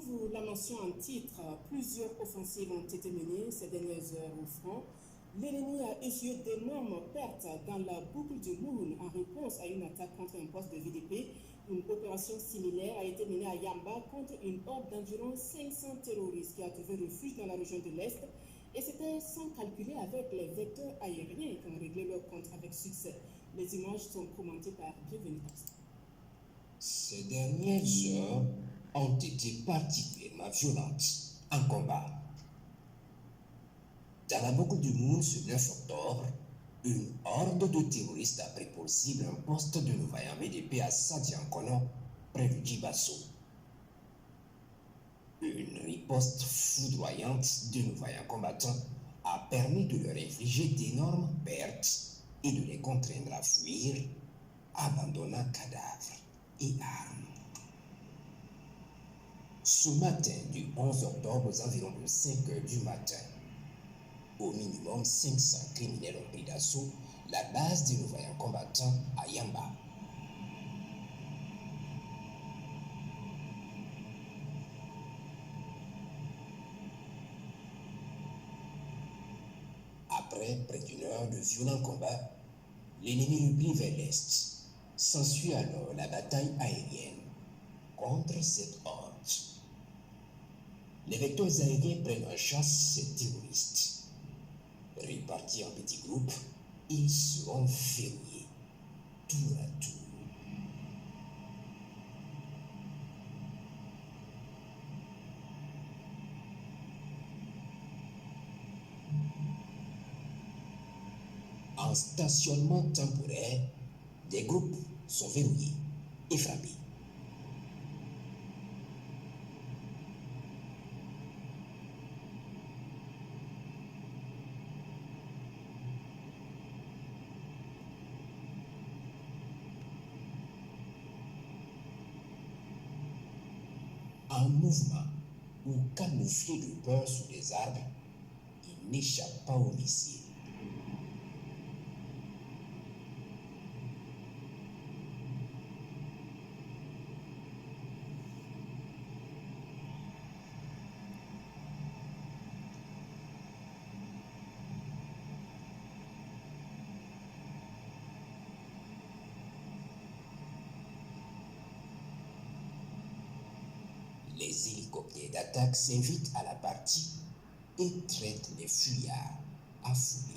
vous la mention en titre, plusieurs offensives ont été menées ces dernières heures au front. L'ennemi a essuyé d'énormes pertes dans la boucle du Moul en réponse à une attaque contre un poste de VDP. Une opération similaire a été menée à Yamba contre une horde d'environ 500 terroristes qui a trouvé refuge dans la région de l'Est. Et c'était sans calculer avec les vecteurs aériens qui ont réglé leur compte avec succès. Les images sont commentées par Bienvenue. Ces dernières heures ont été particulièrement violentes en combat. Dans la boucle du Moul, ce 9 octobre, une horde de terroristes a pris pour cible un poste de nos vaillants VDP à Sadiankono, près du Djibasso. Une riposte foudroyante de nos vaillants combattants a permis de leur infliger d'énormes pertes et de les contraindre à fuir, abandonnant cadavres et armes. Ce matin du 11 octobre aux environs de 5 heures du matin, au minimum 500 criminels ont pris d'assaut la base de nos vaillants combattants à Yamba. Après près d'une heure de violents combats, l'ennemi replie vers l'est. S'ensuit alors la bataille aérienne contre cette horde. Les vecteurs aériens prennent en chasse ces terroristes. Répartis en petits groupes, ils seront verrouillés tour à tour. En stationnement temporaire, des groupes sont verrouillés et frappés. En mouvement ou camouflés de peur sous les arbres, ils n'échappent pas aux missiles. Les hélicoptères d'attaque s'invitent à la partie et traitent les fuyards affolés.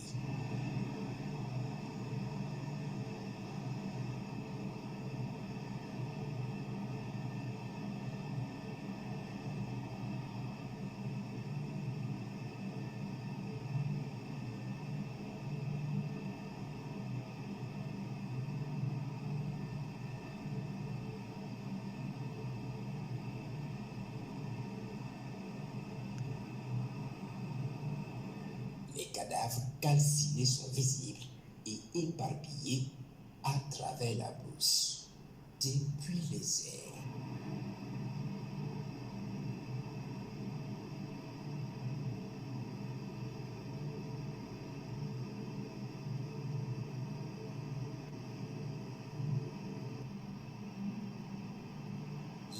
Les cadavres calcinés sont visibles et éparpillés à travers la brousse, depuis les airs.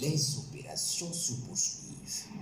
Les opérations se poursuivent.